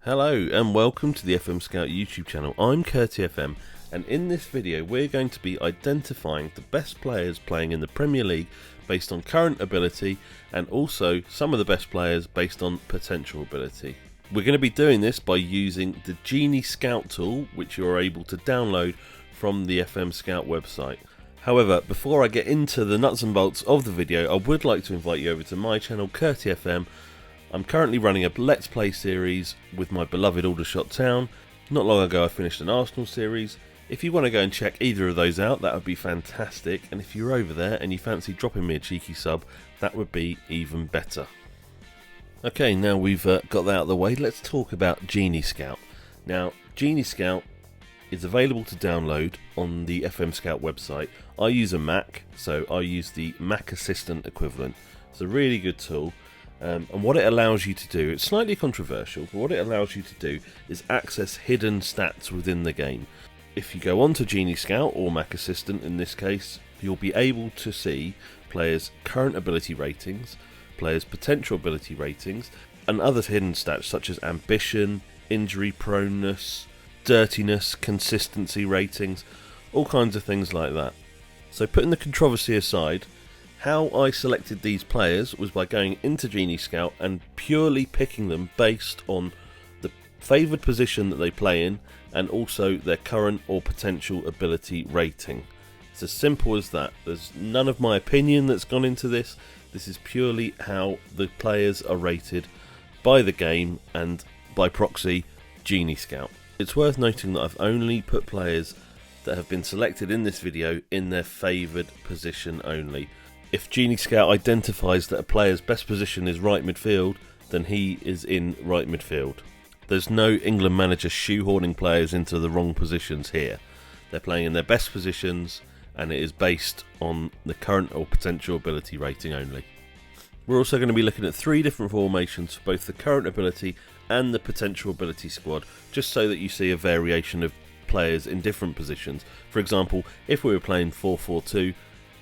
Hello and welcome to the FM Scout YouTube channel. I'm CurtyFM, and in this video we're going to be identifying the best players playing in the Premier League based on current ability, and also some of the best players based on potential ability. We're going to be doing this by using the Genie Scout tool, which you're able to download from the FM Scout website. However, before I get into the nuts and bolts of the video, I would like to invite you over to my channel, CurtyFM. I'm currently running a Let's Play series with my beloved Aldershot Town. Not long ago I finished an Arsenal series. If you want to go and check either of those out, that would be fantastic. And if you're over there and you fancy dropping me a cheeky sub, that would be even better. Okay, now we've got that out of the way, let's talk about Genie Scout. Now, Genie Scout is available to download on the FM Scout website. I use a Mac, so I use the Mac Assistant equivalent. It's a really good tool. And what it allows you to do, it's slightly controversial, but what it allows you to do is access hidden stats within the game. If you go onto Genie Scout, or Mac Assistant in this case, you'll be able to see players' current ability ratings, players' potential ability ratings, and other hidden stats such as ambition, injury proneness, dirtiness, consistency ratings, all kinds of things like that. So putting the controversy aside, how I selected these players was by going into Genie Scout and purely picking them based on the favoured position that they play in and also their current or potential ability rating. It's as simple as that. There's none of my opinion that's gone into this. This is purely how the players are rated by the game and by proxy Genie Scout. It's worth noting that I've only put players that have been selected in this video in their favoured position only. If Genie Scout identifies that a player's best position is right midfield, then he is in right midfield. There's no England manager shoehorning players into the wrong positions here. They're playing in their best positions, and it is based on the current or potential ability rating only. We're also going to be looking at 3 different formations for both the current ability and the potential ability squad, just so that you see a variation of players in different positions. For example, if we were playing 4-4-2,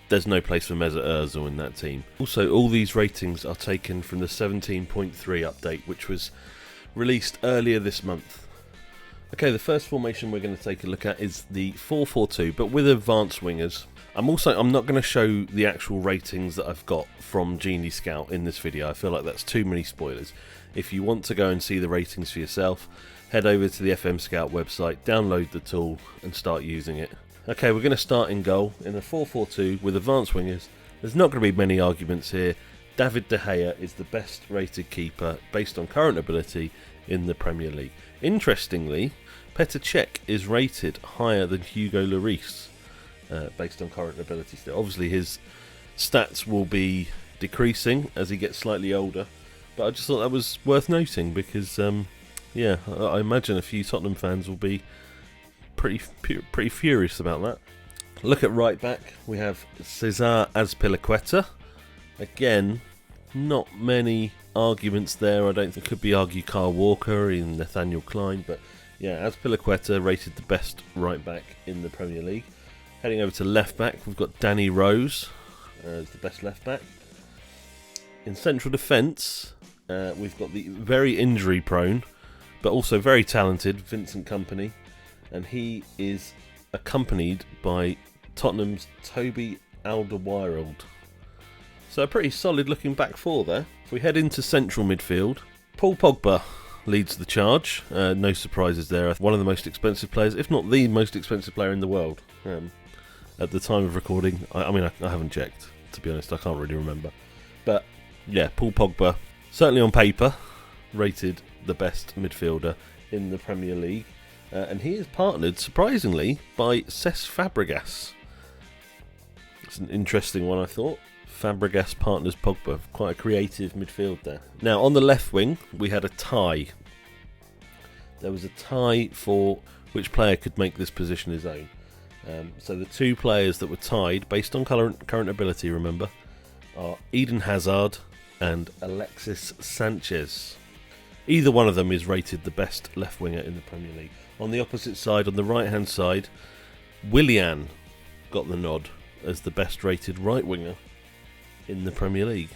there's no place for Mesut Ozil in that team. Also, all these ratings are taken from the 17.3 update, which was released earlier this month. Okay, the first formation we're going to take a look at is the 4-4-2, but with advanced wingers. I'm not going to show the actual ratings that I've got from Genie Scout in this video. I feel like that's too many spoilers. If you want to go and see the ratings for yourself, head over to the FM Scout website, download the tool and start using it. Okay, we're going to start in goal in a 4-4-2 with advanced wingers. There's not going to be many arguments here. David De Gea is the best rated keeper based on current ability in the Premier League. Interestingly, Petr Cech is rated higher than Hugo Lloris based on current ability still. Obviously his stats will be decreasing as he gets slightly older, but I just thought that was worth noting because yeah, I imagine a few Tottenham fans will be pretty furious about that. Look at right back, we have Cesar Azpilicueta. Again, not many arguments there. I don't think could be argued Kyle Walker and Nathaniel Klein, but yeah, Azpilicueta rated the best right back in the Premier League. Heading over to left back, we've got Danny Rose as the best left back. In central defence, we've got the very injury prone but also very talented Vincent Kompany, and he is accompanied by Tottenham's Toby Alderweireld. So a pretty solid looking back four there. If we head into central midfield, Paul Pogba leads the charge. No surprises there. One of the most expensive players, if not the most expensive player in the world. At the time of recording, I mean, I haven't checked, to be honest, I can't really remember. But yeah, Paul Pogba, certainly on paper, rated the best midfielder in the Premier League. And he is partnered, surprisingly, by Cesc Fabregas. It's an interesting one, I thought. Fabregas partners Pogba. Quite a creative midfield there. Now, on the left wing, we had a tie. There was a tie for which player could make this position his own. So the 2 players that were tied, based on current ability, remember, are Eden Hazard and Alexis Sanchez. Either one of them is rated the best left winger in the Premier League. On the opposite side, on the right-hand side, Willian got the nod as the best rated right winger in the Premier League.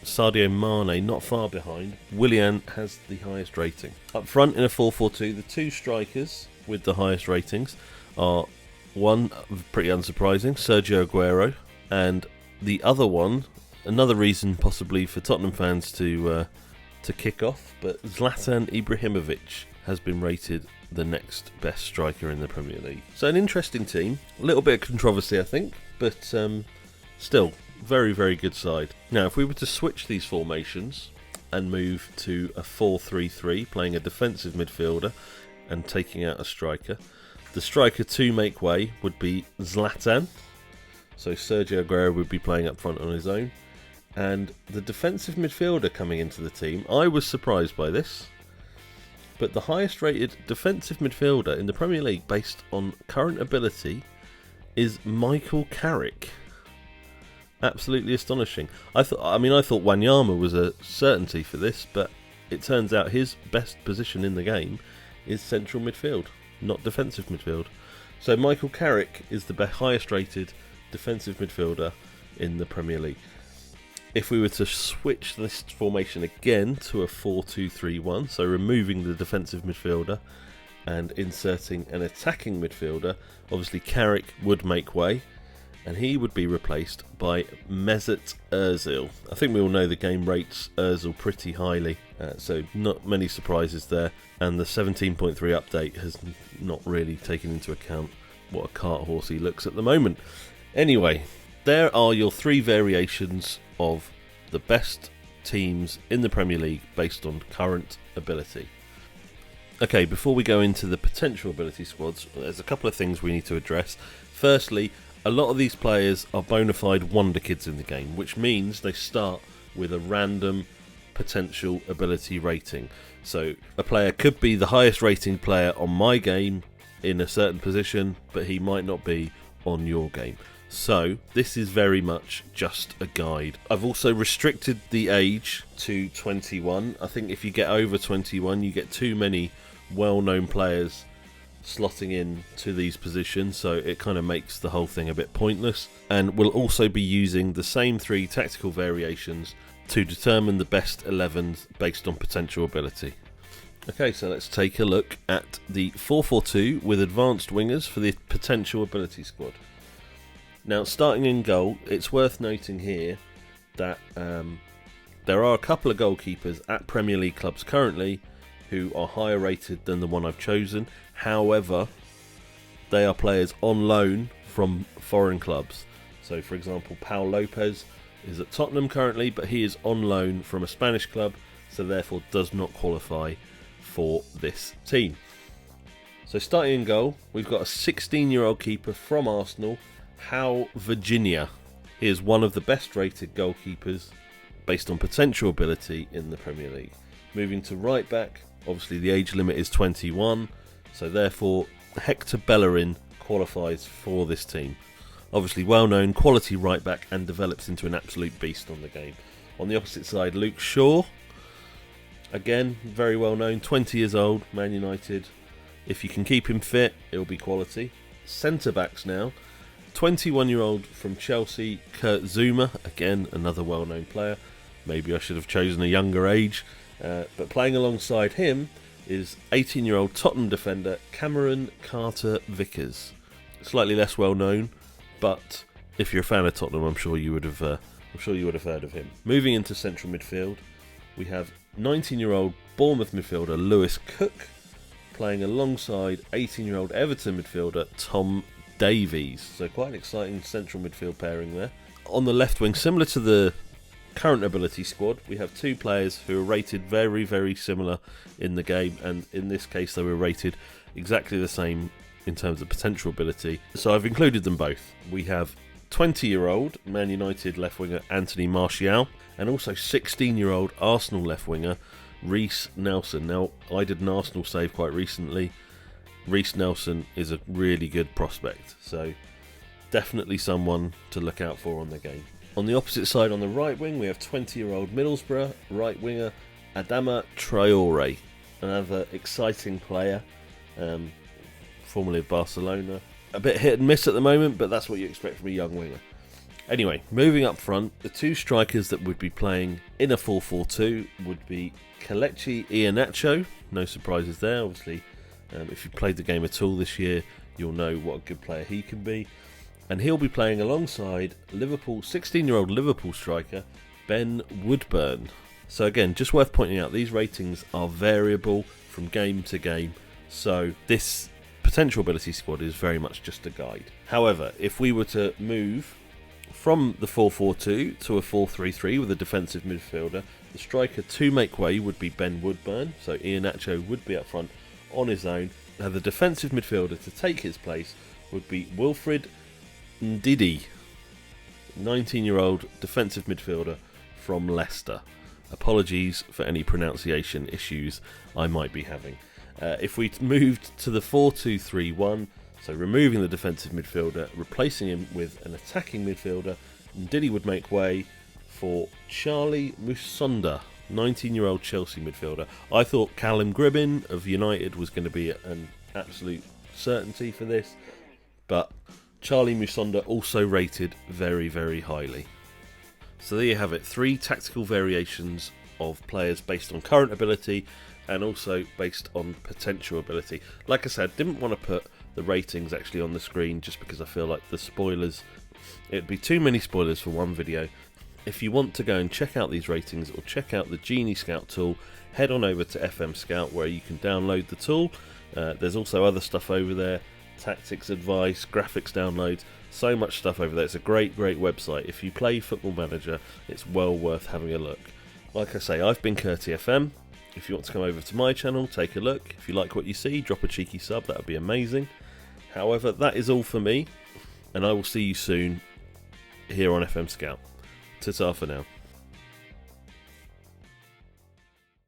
Sadio Mane not far behind. Willian has the highest rating. Up front in a 4-4-2, the two strikers with the highest ratings are one, pretty unsurprising, Sergio Aguero, and the other one, another reason possibly for Tottenham fans to kick off, but Zlatan Ibrahimovic has been rated the next best striker in the Premier League. So an interesting team, a little bit of controversy I think, but still very, very good side. Now if we were to switch these formations and move to a 4-3-3, playing a defensive midfielder and taking out a striker, the striker to make way would be Zlatan, so Sergio Aguero would be playing up front on his own, and the defensive midfielder coming into the team, I was surprised by this, but the highest rated defensive midfielder in the Premier League based on current ability is Michael Carrick. Absolutely astonishing. I thought Wanyama was a certainty for this, but it turns out his best position in the game is central midfield, not defensive midfield. So Michael Carrick is the highest rated defensive midfielder in the Premier League. If we were to switch this formation again to a 4-2-3-1, so removing the defensive midfielder and inserting an attacking midfielder, obviously Carrick would make way, and he would be replaced by Mesut Ozil. I think we all know the game rates Ozil pretty highly, so not many surprises there, and the 17.3 update has not really taken into account what a cart horse he looks at the moment. Anyway, there are your three variations of the best teams in the Premier League based on current ability. Okay, before we go into the potential ability squads, there's a couple of things we need to address. Firstly, a lot of these players are bona fide wonder kids in the game, which means they start with a random potential ability rating. So a player could be the highest rating player on my game in a certain position, but he might not be on your game. So this is very much just a guide. I've also restricted the age to 21. I think if you get over 21, you get too many well-known players slotting in to these positions, so it kind of makes the whole thing a bit pointless. And we'll also be using the same three tactical variations to determine the best 11s based on potential ability. Okay, so let's take a look at the 4-4-2 with advanced wingers for the potential ability squad. Now, starting in goal, it's worth noting here that there are a couple of goalkeepers at Premier League clubs currently who are higher rated than the one I've chosen. However, they are players on loan from foreign clubs. So, for example, Pau Lopez is at Tottenham currently, but he is on loan from a Spanish club, so therefore does not qualify for this team. So, starting in goal, we've got a 16-year-old keeper from Arsenal, João Virginia. He is one of the best rated goalkeepers based on potential ability in the Premier League. Moving to right back, obviously the age limit is 21, so therefore Hector Bellerin qualifies for this team. Obviously well known quality right back and develops into an absolute beast on the game. On the opposite side, Luke Shaw, again very well known, 20 years old, Man United. If you can keep him fit, it'll be quality. Centre backs now, 21-year-old from Chelsea, Kurt Zouma, again another well-known player. Maybe I should have chosen a younger age, but playing alongside him is 18-year-old Tottenham defender Cameron Carter-Vickers. Slightly less well-known, but if you're a fan of Tottenham, I'm sure you would have heard of him. Moving into central midfield, we have 19-year-old Bournemouth midfielder Lewis Cook playing alongside 18-year-old Everton midfielder Tom Davies. So quite an exciting central midfield pairing there. On the left wing, similar to the current ability squad, we have two players who are rated very, very similar in the game, and in this case they were rated exactly the same in terms of potential ability. So I've included them both. We have 20-year-old Man United left winger Anthony Martial, and also 16-year-old Arsenal left winger Reiss Nelson. Now, I did an Arsenal save quite recently. Reiss Nelson is a really good prospect, so definitely someone to look out for on the game. On the opposite side, on the right wing, we have 20-year-old Middlesbrough right winger Adama Traore, another exciting player, formerly of Barcelona. A bit hit and miss at the moment, but that's what you expect from a young winger. Anyway, moving up front, the two strikers that would be playing in a 4-4-2 would be Kelechi Iheanacho. No surprises there, obviously. If you've played the game at all this year, you'll know what a good player he can be. And he'll be playing alongside 16-year-old Liverpool striker Ben Woodburn. So again, just worth pointing out, these ratings are variable from game to game. So this potential ability squad is very much just a guide. However, if we were to move from the 4-4-2 to a 4-3-3 with a defensive midfielder, the striker to make way would be Ben Woodburn, so Iheanacho would be up front on his own. Now the defensive midfielder to take his place would be Wilfred Ndidi, 19-year-old defensive midfielder from Leicester. Apologies for any pronunciation issues I might be having. If we moved to the 4-2-3-1, so removing the defensive midfielder, replacing him with an attacking midfielder, Ndidi would make way for Charlie Musonda, 19-year-old Chelsea midfielder. I thought Callum Gribbin of United was going to be an absolute certainty for this, but Charlie Musonda also rated very, very highly. So there you have it, 3 tactical variations of players based on current ability and also based on potential ability. Like I said, didn't want to put the ratings actually on the screen just because I feel like the spoilers, it'd be too many spoilers for one video. If you want to go and check out these ratings or check out the Genie Scout tool, head on over to FM Scout where you can download the tool. There's also other stuff over there, tactics advice, graphics downloads, so much stuff over there. It's a great website. If you play Football Manager, it's well worth having a look. Like I say, I've been CurtyFM. If you want to come over to my channel, take a look. If you like what you see, drop a cheeky sub, that would be amazing. However, that is all for me, and I will see you soon here on FM Scout. Ta-ta for now.